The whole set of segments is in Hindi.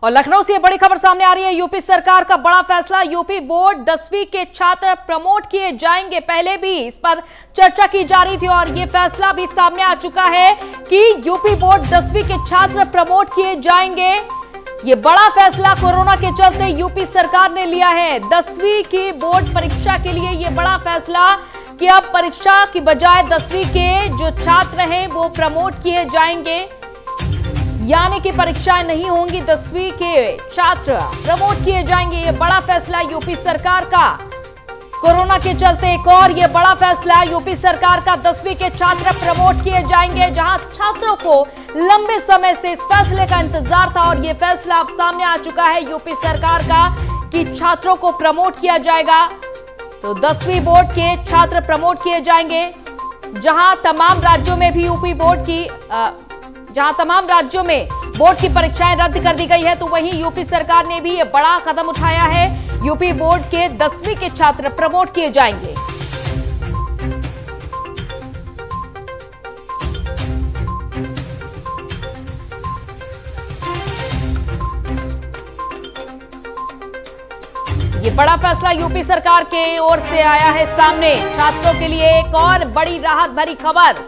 और लखनऊ से बड़ी खबर सामने आ रही है। यूपी सरकार का बड़ा फैसला। यूपी बोर्ड 10वीं के छात्र प्रमोट किए जाएंगे। पहले भी इस पर चर्चा की जा रही थी और ये फैसला भी सामने आ चुका है कि यूपी बोर्ड 10वीं के छात्र प्रमोट किए जाएंगे। ये बड़ा फैसला कोरोना के चलते यूपी सरकार ने लिया है। 10वीं की बोर्ड परीक्षा के लिए ये बड़ा फैसला कि अब परीक्षा की बजाय 10वीं के जो छात्र हैं वो प्रमोट किए जाएंगे, यानी कि परीक्षाएं नहीं होंगी, 10वीं के छात्र प्रमोट किए जाएंगे। ये बड़ा फैसला यूपी सरकार का कोरोना के चलते। एक और ये बड़ा फैसला यूपी सरकार का, 10वीं के छात्र प्रमोट किए जाएंगे, जहां छात्रों को लंबे समय से इस फैसले का इंतजार था और ये फैसला अब सामने आ चुका है यूपी सरकार का कि छात्रों को प्रमोट किया जाएगा। तो 10वीं बोर्ड के छात्र प्रमोट किए जाएंगे, जहां तमाम राज्यों में भी यूपी बोर्ड की जहां तमाम राज्यों में बोर्ड की परीक्षाएं रद्द कर दी गई है, तो वहीं यूपी सरकार ने भी ये बड़ा कदम उठाया है। यूपी बोर्ड के 10वीं के छात्र प्रमोट किए जाएंगे। ये बड़ा फैसला यूपी सरकार के ओर से आया है सामने। छात्रों के लिए एक और बड़ी राहत भरी खबर।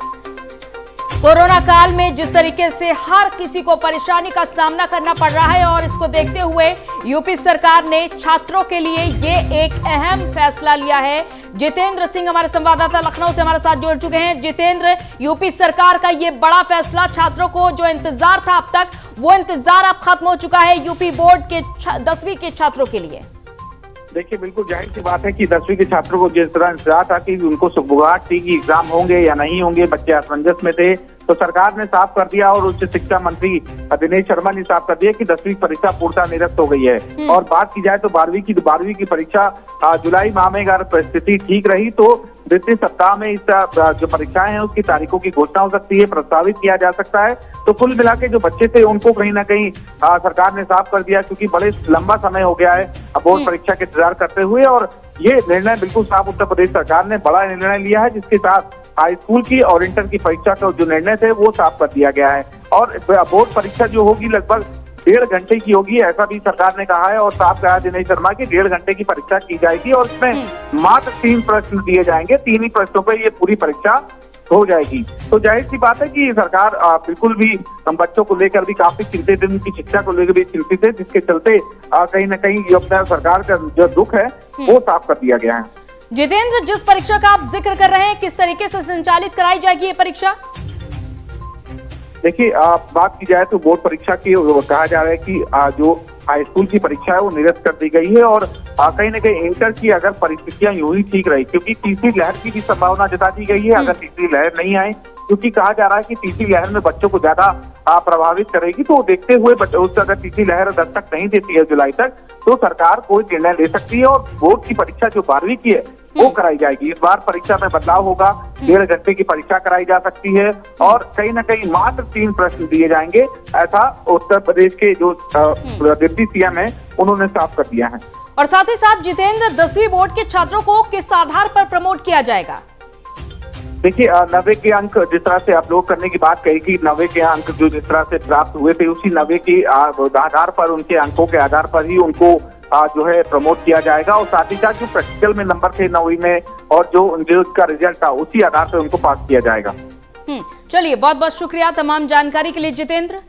कोरोना काल में जिस तरीके से हर किसी को परेशानी का सामना करना पड़ रहा है और इसको देखते हुए यूपी सरकार ने छात्रों के लिए ये एक अहम फैसला लिया है। जितेंद्र सिंह हमारे संवाददाता लखनऊ से हमारे साथ जुड़ चुके हैं। जितेंद्र, यूपी सरकार का ये बड़ा फैसला, छात्रों को जो इंतजार था अब तक, वो इंतजार अब खत्म हो चुका है यूपी बोर्ड के 10वीं के छात्रों के लिए। देखिए, बिल्कुल जाहिर सी बात है कि 10वीं के छात्रों को जिस तरह इंतजार था कि उनको सुगबुगाहट थी कि एग्जाम होंगे या नहीं होंगे, बच्चे असमंजस में थे, तो सरकार ने साफ कर दिया और उच्च शिक्षा मंत्री दिनेश शर्मा ने साफ कर दिया कि 10वीं परीक्षा पूर्णतः निरस्त हो गई है। और बात की जाए तो 12वीं की परीक्षा जुलाई माह में अगर स्थिति ठीक रही तो द्वितीय सप्ताह में इस जो परीक्षाएं हैं उसकी तारीखों की घोषणा हो सकती है, प्रस्तावित किया जा सकता है। तो कुल मिला के जो बच्चे थे उनको कहीं ना कहीं सरकार ने साफ कर दिया, क्योंकि बड़े लंबा समय हो गया है बोर्ड परीक्षा के इंतजार करते हुए। और ये निर्णय बिल्कुल साफ उत्तर प्रदेश सरकार ने बड़ा निर्णय लिया है, जिसके साथ हाई स्कूल की और इंटर की परीक्षा का जो निर्णय थे वो साफ कर दिया गया है। और बोर्ड परीक्षा जो होगी लगभग 1.5 घंटे की होगी, ऐसा भी सरकार ने कहा है और साफ कहा दिनेश शर्मा की 1.5 घंटे की परीक्षा की जाएगी और इसमें मात्र 3 प्रश्न दिए जाएंगे। 3 ही प्रश्नों पर ये पूरी परीक्षा हो जाएगी। तो जाहिर सी बात है कि सरकार बिल्कुल भी बच्चों को लेकर भी काफी चिंतित है, उनकी शिक्षा को लेकर भी चिंतित है, जिसके चलते कहीं ना कहीं सरकार का जो दुख है वो साफ कर दिया गया है। जितेंद्र, जिस परीक्षा का आप जिक्र कर रहे हैं, किस तरीके से संचालित कराई जाएगी ये परीक्षा? देखिए, बात की जाए तो बोर्ड परीक्षा की कहा जा रहा है कि जो हाई स्कूल की परीक्षा है वो निरस्त कर दी गई है और कहीं ना कहीं इंटर की अगर परिस्थितियां यूं ही ठीक रही, क्योंकि तीसरी लहर की भी संभावना जता दी गई है। अगर तीसरी लहर नहीं आए, क्योंकि कहा जा रहा है कि तीसरी लहर में बच्चों को ज्यादा प्रभावित करेगी, तो देखते हुए अगर तीसरी लहर दस्तक नहीं देती है जुलाई तक, तो सरकार कोई निर्णय ले सकती है और बोर्ड की परीक्षा जो 12वीं की है वो कराई जाएगी। इस बार परीक्षा में बदलाव होगा, 1.5 घंटे की परीक्षा कराई जा सकती है और कहीं ना कहीं मात्र 3 प्रश्न दिए जाएंगे, ऐसा उत्तर प्रदेश के जो डिप्टी सीएम है उन्होंने साफ कर दिया है। और साथ ही साथ जितेंद्र, 10वीं बोर्ड के छात्रों को किस आधार पर प्रमोट किया जाएगा? देखिए, 90 के अंक जिस तरह से अपलोड करने की बात कही कि 90 के अंक जो जिस तरह से प्राप्त हुए थे, उसी 90 के आधार पर, उनके अंकों के आधार पर ही उनको जो है प्रमोट किया जाएगा। और साथ ही साथ जो प्रैक्टिकल में नंबर थे 9वीं में और जो उसका रिजल्ट था, उसी आधार पर उनको पास किया जाएगा। चलिए, बहुत बहुत शुक्रिया तमाम जानकारी के लिए जितेंद्र।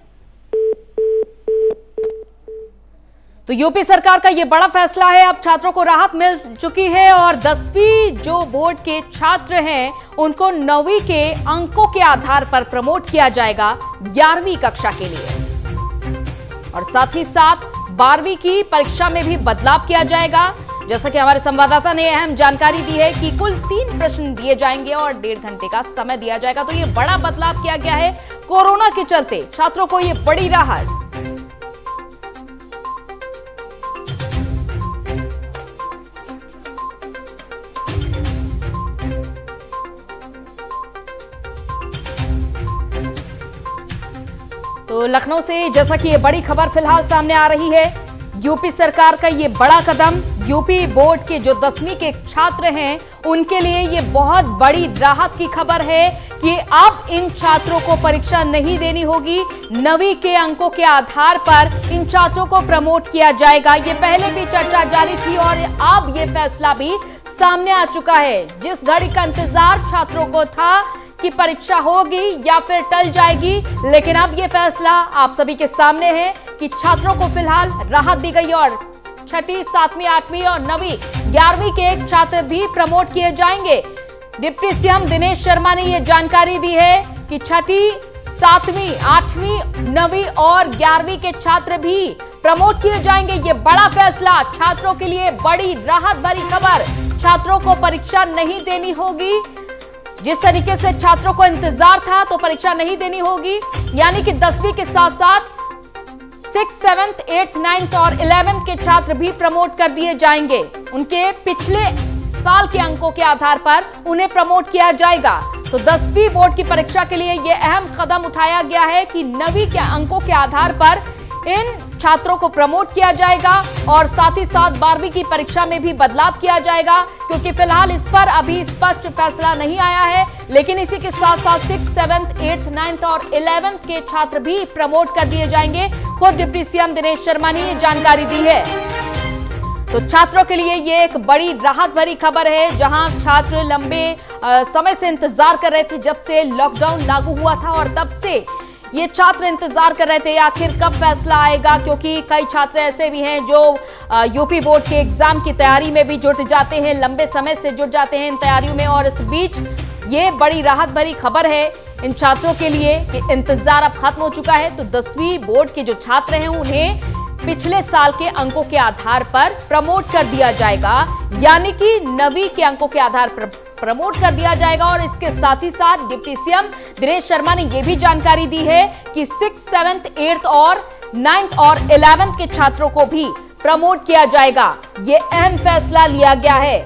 तो यूपी सरकार का ये बड़ा फैसला है, अब छात्रों को राहत मिल चुकी है और 10वीं जो बोर्ड के छात्र हैं उनको 9वीं के अंकों के आधार पर प्रमोट किया जाएगा 11वीं कक्षा के लिए। और साथ ही साथ 12वीं की परीक्षा में भी बदलाव किया जाएगा। जैसा कि हमारे संवाददाता ने अहम जानकारी दी है कि कुल 3 प्रश्न दिए जाएंगे और 1.5 घंटे का समय दिया जाएगा। तो ये बड़ा बदलाव किया गया है कोरोना के चलते, छात्रों को ये बड़ी राहत। तो लखनऊ से जैसा कि ये बड़ी खबर फिलहाल सामने आ रही है, यूपी सरकार का ये बड़ा कदम, यूपी बोर्ड के जो 10वीं के छात्र हैं उनके लिए ये बहुत बड़ी राहत की खबर है कि अब इन छात्रों को परीक्षा नहीं देनी होगी। 9वीं के अंकों के आधार पर इन छात्रों को प्रमोट किया जाएगा। ये पहले भी चर्चा जारी थी और अब ये फैसला भी सामने आ चुका है। जिस घड़ी का इंतजार छात्रों को था कि परीक्षा होगी या फिर टल जाएगी, लेकिन अब ये फैसला आप सभी के सामने है कि छात्रों को फिलहाल राहत दी गई और 6ठी, 7वीं, 8वीं और 9वीं, 11वीं के छात्र भी प्रमोट किए जाएंगे। डिप्टी सीएम दिनेश शर्मा ने यह जानकारी दी है कि 6ठी, 7वीं, 8वीं, 9वीं और 11वीं के छात्र भी प्रमोट किए जाएंगे। ये बड़ा फैसला छात्रों के लिए बड़ी राहत भरी खबर। छात्रों को परीक्षा नहीं देनी होगी। जिस तरीके से छात्रों को इंतजार था तो परीक्षा नहीं देनी होगी, यानी कि 10वीं के साथ साथ 6th, 7th, 8th, 9th और 11th के छात्र भी प्रमोट कर दिए जाएंगे। उनके पिछले साल के अंकों के आधार पर उन्हें प्रमोट किया जाएगा। तो 10वीं बोर्ड की परीक्षा के लिए यह अहम कदम उठाया गया है कि 9वीं के अंकों के आधार पर इन छात्रों को प्रमोट किया जाएगा और साथ ही साथ 12वीं की परीक्षा में भी बदलाव किया जाएगा, क्योंकि फिलहाल इस पर अभी स्पष्ट फैसला नहीं आया है। लेकिन इसी के साथ साथ 6th, 7th, 8th, 9th और 11th के छात्र भी प्रमोट कर दिए जाएंगे। खुद डिप्टी सीएम दिनेश शर्मा ने ये जानकारी दी है। तो छात्रों के लिए ये एक बड़ी राहत भरी खबर है, जहां छात्र लंबे समय से इंतजार कर रहे थे। जब से लॉकडाउन लागू हुआ था और तब से ये छात्र इंतजार कर रहे थे आखिर कब फैसला आएगा, क्योंकि कई छात्र ऐसे भी हैं जो यूपी बोर्ड के एग्जाम की तैयारी में भी जुट जाते हैं, लंबे समय से जुट जाते हैं इन तैयारियों में। और इस बीच ये बड़ी राहत भरी खबर है इन छात्रों के लिए कि इंतजार अब खत्म हो चुका है। तो 10वीं बोर्ड के जो छात्र हैं उन्हें पिछले साल के अंकों के आधार पर प्रमोट कर दिया जाएगा, यानी कि 9वीं के अंकों के आधार पर प्रमोट कर दिया जाएगा। और इसके साथ ही साथ डिप्टी सीएम दिनेश शर्मा ने यह भी जानकारी दी है कि 6th, 7th, 8th और 9th और 11th के छात्रों को भी प्रमोट किया जाएगा। ये अहम फैसला लिया गया है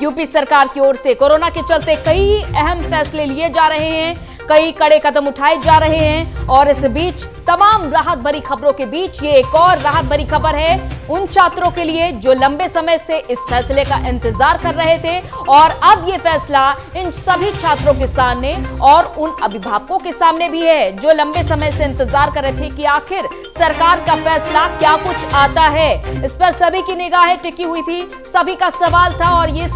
यूपी सरकार की ओर से। कोरोना के चलते कई अहम फैसले लिए जा रहे हैं, कई कड़े कदम उठाए जा रहे हैं और इस बीच तमाम राहत भरी खबरों के बीच ये एक और राहत भरी खबर है उन छात्रों के लिए जो लंबे समय से इस फैसले का इंतजार कर रहे थे। और अब ये फैसला इन सभी छात्रों के सामने और उन अभिभावकों के सामने भी है जो लंबे समय से इंतजार कर रहे थे कि आखिर सरकार का फैसला क्या कुछ आता है। इस पर सभी की निगाहें टिकी हुई थी, सभी का सवाल था और ये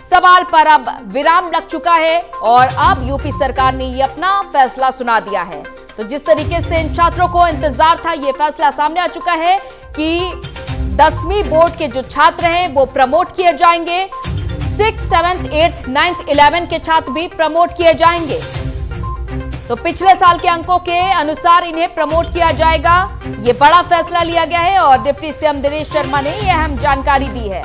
सवाल पर अब विराम लग चुका है और अब यूपी सरकार ने ये अपना फैसला सुना दिया है। तो जिस तरीके से इन छात्रों को इंतजार था, ये फैसला सामने आ चुका है कि 10वीं बोर्ड के जो छात्र हैं वो प्रमोट किए जाएंगे। 6th, 7th, 8th, 9th, 11th के छात्र भी प्रमोट किए जाएंगे। तो पिछले साल के अंकों के अनुसार इन्हें प्रमोट किया जाएगा। ये बड़ा फैसला लिया गया है और डिप्टी सीएम दिनेश शर्मा ने यह अहम जानकारी दी है।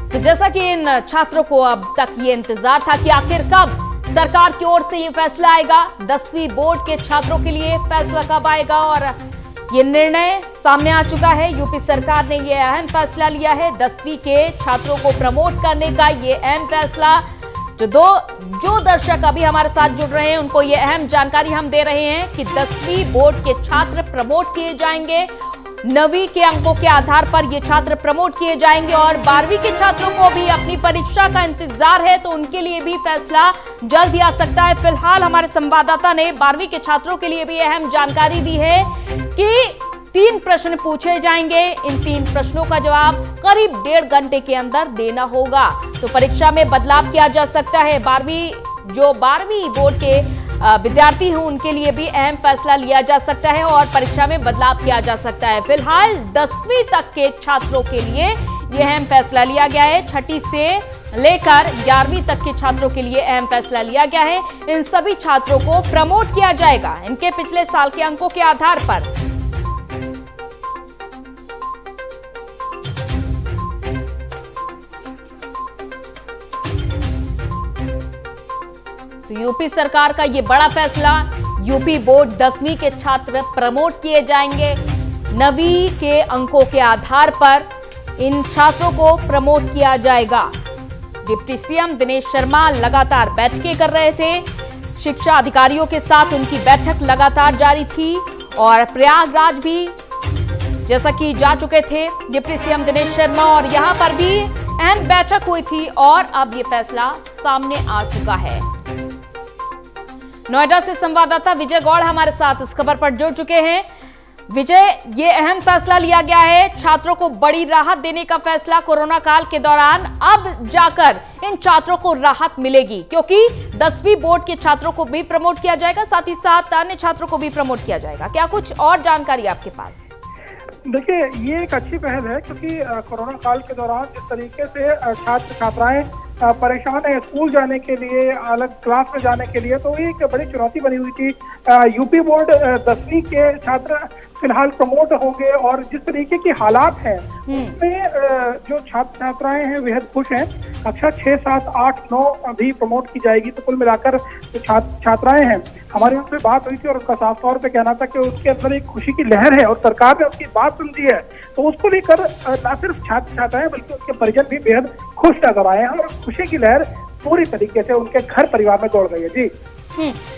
तो जैसा कि इन छात्रों को अब तक ये इंतजार था कि आखिर कब सरकार की ओर से ये फैसला आएगा, 10वीं बोर्ड के छात्रों के लिए फैसला कब आएगा, और ये निर्णय सामने आ चुका है। यूपी सरकार ने ये अहम फैसला लिया है 10वीं के छात्रों को प्रमोट करने का। ये अहम फैसला जो दर्शक अभी हमारे साथ जुड़ रहे हैं उनको ये अहम जानकारी हम दे रहे हैं कि 10वीं बोर्ड के छात्र प्रमोट किए जाएंगे। 9वीं के अंकों के आधार पर ये छात्र प्रमोट किए जाएंगे और 12वीं के छात्रों को भी अपनी परीक्षा का इंतजार है, तो उनके लिए भी फैसला जल्द ही आ सकता है। फिलहाल हमारे संवाददाता ने 12वीं के छात्रों के लिए भी अहम जानकारी दी है कि 3 प्रश्न पूछे जाएंगे। इन 3 प्रश्नों का जवाब करीब 1.5 घंटे के अंदर देना होगा। तो परीक्षा में बदलाव किया जा सकता है। 12वीं बोर्ड के विद्यार्थी हैं उनके लिए भी अहम फैसला लिया जा सकता है और परीक्षा में बदलाव किया जा सकता है। फिलहाल 10वीं तक के छात्रों के लिए यह अहम फैसला लिया गया है। 6ठी से लेकर 11वीं तक के छात्रों के लिए अहम फैसला लिया गया है। इन सभी छात्रों को प्रमोट किया जाएगा इनके पिछले साल के अंकों के आधार पर। तो यूपी सरकार का ये बड़ा फैसला, यूपी बोर्ड 10वीं के छात्र प्रमोट किए जाएंगे। 9वीं के अंकों के आधार पर इन छात्रों को प्रमोट किया जाएगा। डिप्टी सीएम दिनेश शर्मा लगातार बैठकें कर रहे थे। शिक्षा अधिकारियों के साथ उनकी बैठक लगातार जारी थी और प्रयागराज भी जैसा कि जा चुके थे डिप्टी सीएम दिनेश शर्मा और यहां पर भी अहम बैठक हुई थी और अब ये फैसला सामने आ चुका है। नोएडा से संवाददाता विजय गौड़ हमारे साथ इस खबर पर जुड़ चुके हैं। विजय, ये अहम फैसला लिया गया है, छात्रों को बड़ी राहत देने का फैसला कोरोना काल के दौरान। अब जाकर इन छात्रों को राहत मिलेगी क्योंकि 10वीं बोर्ड के छात्रों को भी प्रमोट किया जाएगा, साथ ही साथ अन्य छात्रों को भी प्रमोट किया जाएगा। क्या कुछ और जानकारी आपके पास? देखिए, ये एक अच्छी पहल है क्योंकि कोरोना काल के दौरान जिस तरीके से छात्र छात्राएं परेशान है स्कूल जाने के लिए, अलग क्लास में जाने के लिए, तो ये एक बड़ी चुनौती बनी हुई थी। यूपी बोर्ड 10वीं के छात्र फिलहाल प्रमोट होंगे और जिस तरीके की हालात हैं उसमें जो छात्र छात्राएं हैं बेहद खुश हैं। कक्षा 6, 7, 8, 9 भी प्रमोट की जाएगी। तो कुल मिलाकर जो छात्राएं हैं, हमारी उनसे बात हुई थी और उनका साफ तौर पे कहना था कि उसके अंदर एक खुशी की लहर है और सरकार ने उसकी बात सुन ली है। तो उसको लेकर न सिर्फ छात्र छात्राएं बल्कि उसके परिजन भी बेहद खुश नजर आए हैं और खुशी की लहर पूरी तरीके से उनके घर परिवार में दौड़ गई है। जी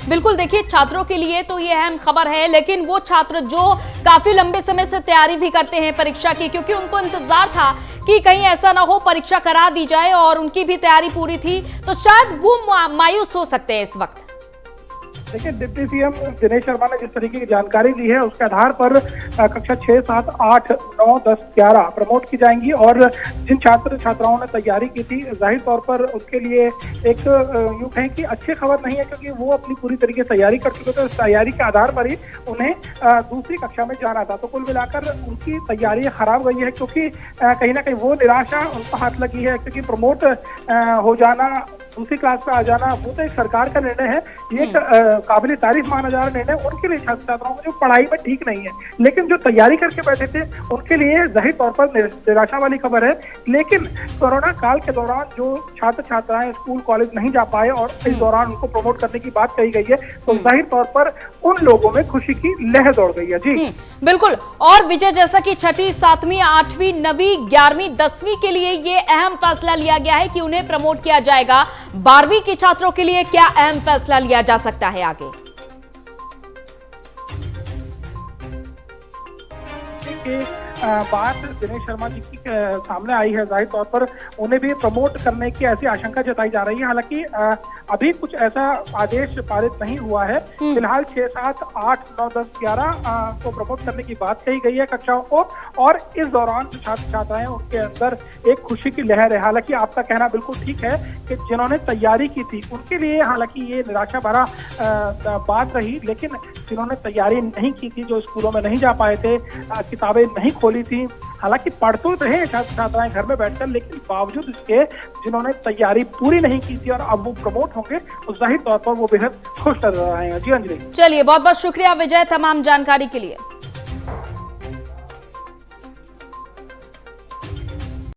बिल्कुल, देखिए छात्रों के लिए तो ये अहम खबर है, लेकिन वो छात्र जो काफी लंबे समय से तैयारी भी करते हैं परीक्षा की, क्योंकि उनको इंतजार था कि कहीं ऐसा ना हो परीक्षा करा दी जाए और उनकी भी तैयारी पूरी थी, तो शायद वो मायूस हो सकते हैं इस वक्त। देखिए, डिप्टी सीएम दिनेश शर्मा ने जिस तरीके की जानकारी दी है उसके आधार पर कक्षा 6, 7, 8, 9, 10, 11 प्रमोट की जाएंगी और जिन छात्र छात्राओं ने तैयारी की थी जाहिर तौर पर उसके लिए एक यूं कहें कि अच्छी खबर नहीं है क्योंकि वो अपनी पूरी तरीके से तैयारी कर चुके थे। उस तैयारी के आधार पर ही उन्हें दूसरी कक्षा में जाना था। तो कुल मिलाकर उनकी तैयारी खराब गई है क्योंकि कहीं ना कहीं वो निराशा उनको हाथ लगी है क्योंकि प्रमोट हो जाना, दूसरी क्लास में आ जाना, वो तो एक सरकार का निर्णय है। ये काबिल तारीफ माना जा रहा निर्णय उनके लिए छात्र छात्राओं को जो पढ़ाई में ठीक नहीं है, लेकिन जो तैयारी करके बैठे थे उनके लिए जाहिर तौर पर निराशा वाली खबर है। लेकिन कोरोना काल के दौरान जो छात्र छात्राएं स्कूल कॉलेज नहीं जा पाए और इस दौरान उनको प्रमोट करने की बात कही गई है, तो जाहिर तौर पर उन लोगों में खुशी की लहर दौड़ गई है। जी बिल्कुल। और विजय, जैसा कि 6ठी, 7वीं, 8वीं, 9वीं, 11वीं, 10वीं के लिए ये अहम फैसला लिया गया है कि उन्हें प्रमोट किया जाएगा, 12वीं के छात्रों के लिए क्या अहम फैसला लिया जा सकता है आगे? बात दिनेश शर्मा जी की सामने आई है, जाहिर तौर पर उन्हें भी प्रमोट करने की ऐसी आशंका जताई जा रही है। हालांकि अभी कुछ ऐसा आदेश पारित नहीं हुआ है। फिलहाल 6, 7, 8, 9, 10, 11 को प्रमोट करने की बात कही गई है कक्षाओं को और इस दौरान जो छात्र छात्राएं उनके अंदर एक खुशी की लहर है। हालांकि आपका कहना बिल्कुल ठीक है कि जिन्होंने तैयारी की थी उनके लिए हालांकि ये निराशा भरा बात रही, लेकिन जिन्होंने तैयारी नहीं की थी, जो स्कूलों में नहीं जा पाए थे, किताबें नहीं खोली थी, हालांकि पढ़ तो रहे छात्र छात्राएं घर में बैठकर, लेकिन बावजूद इसके जिन्होंने तैयारी पूरी नहीं की थी और अब वो प्रमोट होंगे तो जाहिर तौर पर वो बेहद खुश नजर आए हैं। जी अंजलि, चलिए बहुत बहुत शुक्रिया विजय तमाम जानकारी के लिए।